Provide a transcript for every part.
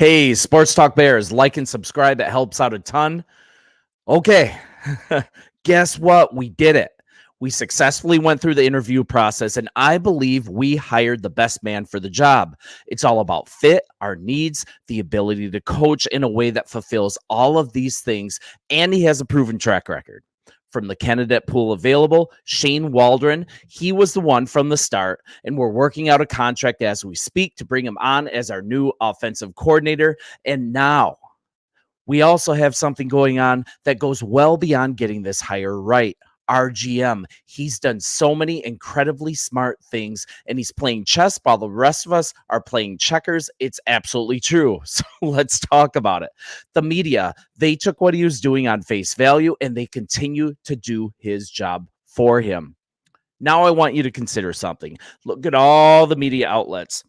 Hey, Sports Talk Bears, like and subscribe. It helps out a ton. Okay, guess what? We did it. We successfully went through the interview process, and I believe we hired the best man for the job. It's all about fit, our needs, the ability to coach in a way that fulfills all of these things, and he has a proven track record. From the candidate pool available, Shane Waldron, he was the one from the start, and we're working out a contract as we speak to bring him on as our new offensive coordinator. And now we also have something going on that goes well beyond getting this hire right. Our GM, he's done so many incredibly smart things, and he's playing chess while the rest of us are playing checkers. It's absolutely true. So let's talk about it. The media, they took what he was doing on face value, and they continue to do his job for him. Now I want you to consider something. Look at all the media outlets.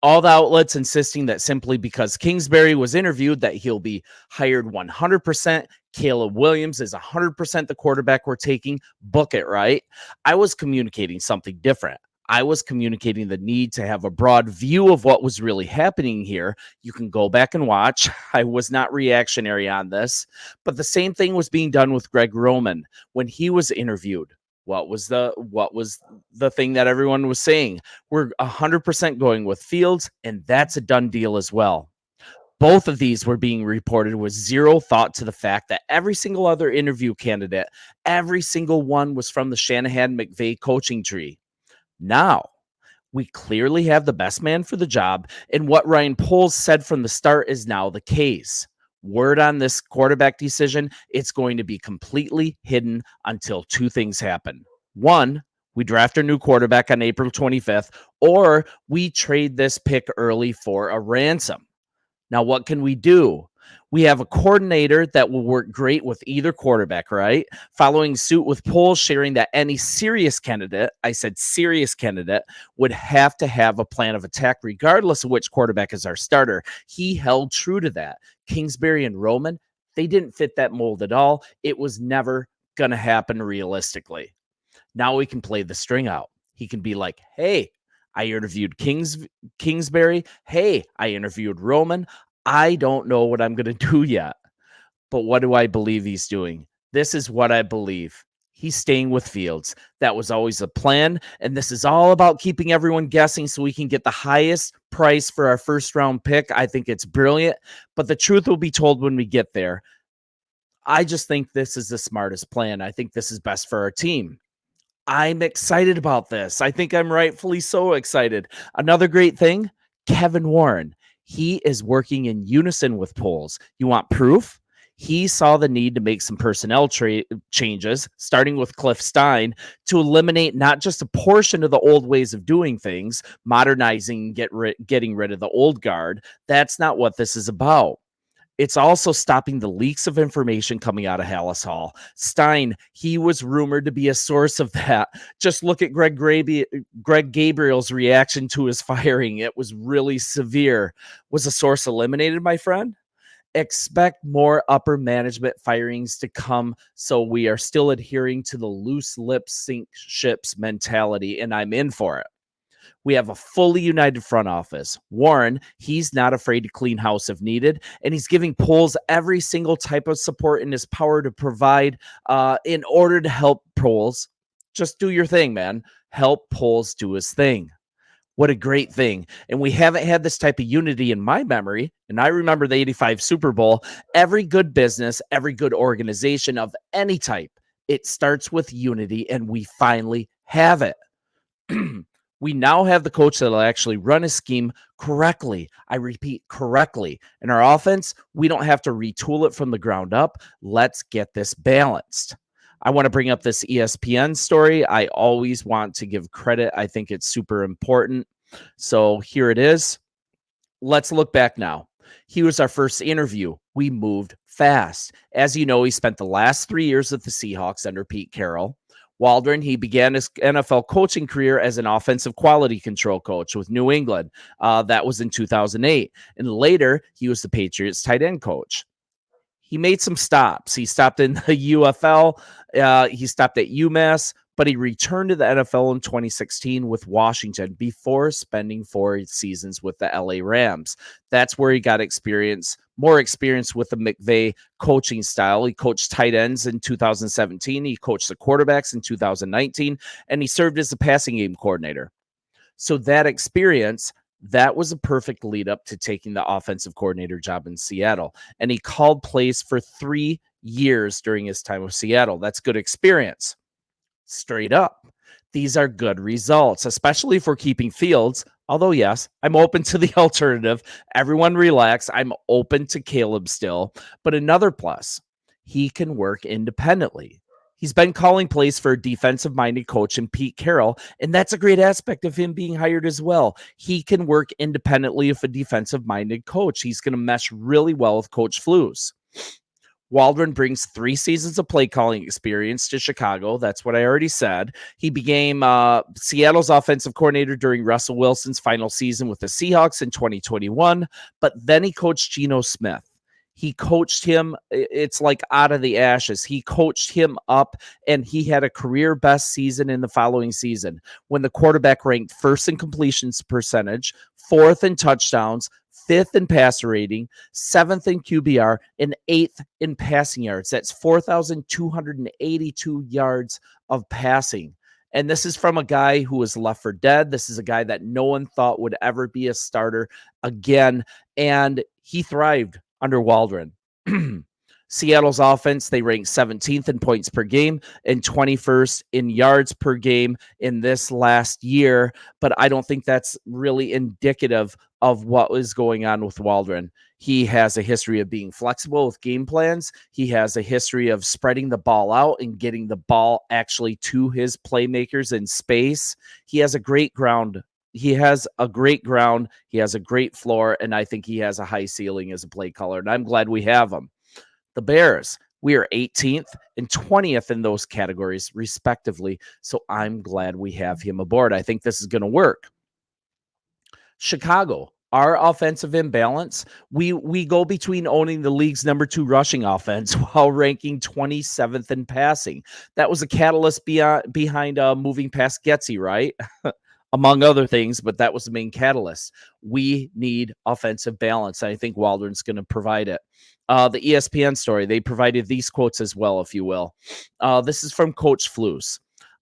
All the outlets insisting that simply because Kingsbury was interviewed that he'll be hired 100%. Caleb Williams is 100% the quarterback we're taking. Book it, right? I was communicating something different. I was communicating the need to have a broad view of what was really happening here. You can go back and watch. I was not reactionary on this, but the same thing was being done with Greg Roman when he was interviewed. What was the thing that everyone was saying? We're 100% going with Fields, and that's a done deal as well. Both of these were being reported with zero thought to the fact that every single other interview candidate, every single one was from the Shanahan-McVay coaching tree. Now, we clearly have the best man for the job, and what Ryan Poles said from the start is now the case. Word on this quarterback decision, it's going to be completely hidden until two things happen. One, we draft our new quarterback on April 25th, or we trade this pick early for a ransom. Now, what can we do? We have a coordinator that will work great with either quarterback, right? Following suit with Poles sharing that any serious candidate, I said serious candidate, would have to have a plan of attack regardless of which quarterback is our starter. He held true to that. Kingsbury and Roman, they didn't fit that mold at all. It was never going to happen realistically. Now we can play the string out. He can be like, hey, I interviewed Kingsbury. Hey, I interviewed Roman. I don't know what I'm going to do yet. But what do I believe he's doing? This is what I believe. He's staying with Fields. That was always a plan. And this is all about keeping everyone guessing so we can get the highest price for our first round pick. I think it's brilliant. But the truth will be told when we get there. I just think this is the smartest plan. I think this is best for our team. I'm excited about this. I think I'm rightfully so excited. Another great thing, Kevin Warren. He is working in unison with Poles. You want proof? He saw the need to make some personnel changes, starting with Cliff Stein, to eliminate not just a portion of the old ways of doing things, modernizing, getting rid of the old guard. That's not what this is about. It's also stopping the leaks of information coming out of Hallis Hall. Stein, he was rumored to be a source of that. Just look at Greg Gabriel's reaction to his firing. It was really severe. Was a source eliminated, my friend? Expect more upper management firings to come, so we are still adhering to the loose lips sink ships mentality, and I'm in for it. We have a fully united front office. Warren, he's not afraid to clean house if needed, and he's giving Poles every single type of support in his power to provide in order to help Poles. Just do your thing, man. Help Poles do his thing. What a great thing. And we haven't had this type of unity in my memory. And I remember the 85 Super Bowl. Every good business, every good organization of any type, it starts with unity, and we finally have it. We now have the coach that will actually run his scheme correctly. I repeat, correctly. In our offense, we don't have to retool it from the ground up. Let's get this balanced. I want to bring up this ESPN story. I always want to give credit. I think it's super important. So here it is. Let's look back now. He was our first interview. We moved fast. As you know, he spent the last 3 years with the Seahawks under Pete Carroll. Waldron, he began his NFL coaching career as an offensive quality control coach with New England. That was in 2008. And later, he was the Patriots tight end coach. He made some stops. He stopped in the UFL. He stopped at UMass. but he returned to the NFL in 2016 with Washington before spending 4 seasons with the LA Rams. That's where he got more experience with the McVay coaching style. He coached tight ends in 2017. He coached the quarterbacks in 2019, and he served as the passing game coordinator. So that experience, that was a perfect lead up to taking the offensive coordinator job in Seattle. And he called plays for 3 years during his time with Seattle. That's good experience. Straight up. These are good results, especially for keeping Fields. Although, yes, I'm open to the alternative. Everyone relax. I'm open to Caleb still. But another plus, he can work independently. He's been calling plays for a defensive-minded coach in Pete Carroll, and that's a great aspect of him being hired as well. He can work independently with a defensive-minded coach. He's going to mesh really well with Coach Flus. Waldron brings 3 seasons of play calling experience to Chicago. That's what I already said. He became Seattle's offensive coordinator during Russell Wilson's final season with the Seahawks in 2021, but then he coached Geno Smith. He coached him. It's like out of the ashes. He coached him up, and he had a career best season in the following season when the quarterback ranked 1st in completions percentage, 4th in touchdowns, 5th in passer rating, 7th in QBR, and 8th in passing yards. That's 4,282 yards of passing. And this is from a guy who was left for dead. This is a guy that no one thought would ever be a starter again. And he thrived under Waldron. Seattle's offense, they ranked 17th in points per game and 21st in yards per game in this last year. But I don't think that's really indicative of what was going on with Waldron. He has a history of being flexible with game plans. He has a history of spreading the ball out and getting the ball actually to his playmakers in space. He has a great ground. He has a great floor, and I think he has a high ceiling as a play caller, and I'm glad we have him. The Bears, we are 18th and 20th in those categories, respectively. So I'm glad we have him aboard. I think this is going to work. Chicago, our offensive imbalance, we go between owning the league's number 2 rushing offense while ranking 27th in passing. That was a catalyst behind moving past Getsy, right? Among other things, but that was the main catalyst. We need offensive balance. I think Waldron's going to provide it. The ESPN story, they provided these quotes as well, if you will. This is from Coach Flus.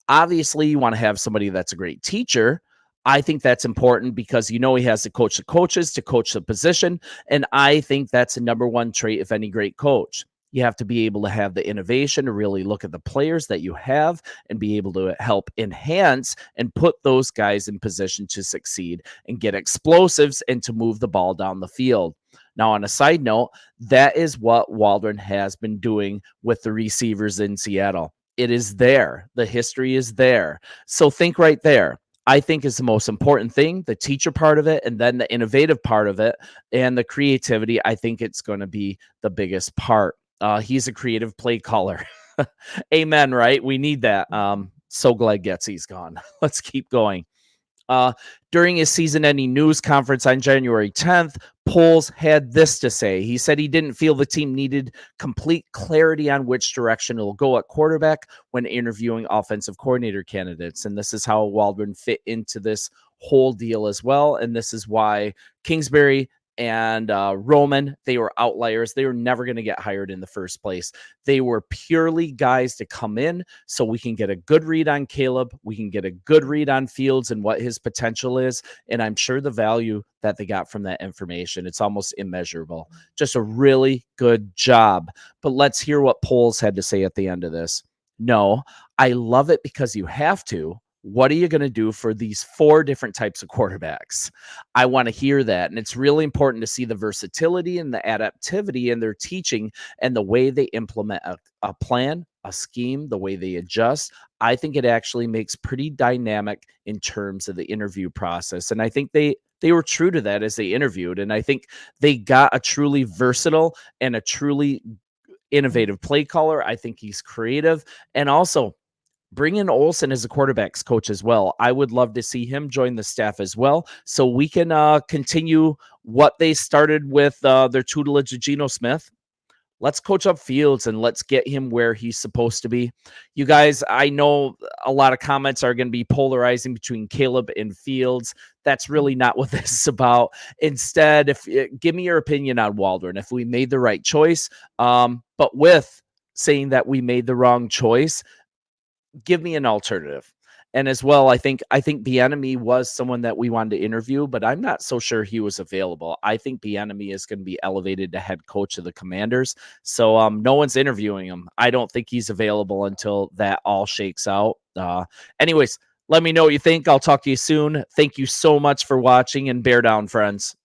Obviously, you want to have somebody that's a great teacher. I think that's important because he has to coach the coaches to coach the position, and I think that's the number 1 trait of any great coach. You have to be able to have the innovation to really look at the players that you have and be able to help enhance and put those guys in position to succeed and get explosives and to move the ball down the field. Now, on a side note, that is what Waldron has been doing with the receivers in Seattle. It is there. The history is there. So think right there. I think is the most important thing, the teacher part of it, and then the innovative part of it, and the creativity. I think it's going to be the biggest part. He's a creative play caller. Amen, right? We need that. So glad Getsy's gone. Let's keep going. During his season-ending news conference on January 10th, Poles had this to say. He said he didn't feel the team needed complete clarity on which direction it'll go at quarterback when interviewing offensive coordinator candidates. And this is how Waldron fit into this whole deal as well. And this is why Kingsbury and Roman, they were outliers. They were never going to get hired in the first place. They were purely guys to come in so we can get a good read on Caleb. We can get a good read on Fields and what his potential is. And I'm sure the value that they got from that information, it's almost immeasurable. Just a really good job. But let's hear what Poles had to say at the end of this. No, I love it because you have to. What are you going to do for these 4 different types of quarterbacks? I want to hear that. And it's really important to see the versatility and the adaptivity in their teaching and the way they implement a plan, a scheme, the way they adjust. I think it actually makes pretty dynamic in terms of the interview process. And I think they were true to that as they interviewed. And I think they got a truly versatile and a truly innovative play caller. I think he's creative. And also, bring in Olsen as a quarterback's coach as well. I would love to see him join the staff as well, so we can continue what they started with their tutelage of Geno Smith. let's coach up Fields and let's get him where he's supposed to be. You guys, I know a lot of comments are going to be polarizing between Caleb and Fields. That's really not what this is about. Instead, give me your opinion on Waldron, if we made the right choice. But with saying that we made the wrong choice, give me an alternative. And as well, I think Bieniemy was someone that we wanted to interview, but I'm not so sure he was available. I think Bieniemy is going to be elevated to head coach of the Commanders. So no one's interviewing him. I don't think he's available until that all shakes out. Anyways, let me know what you think. I'll talk to you soon. Thank you so much for watching, and bear down, friends.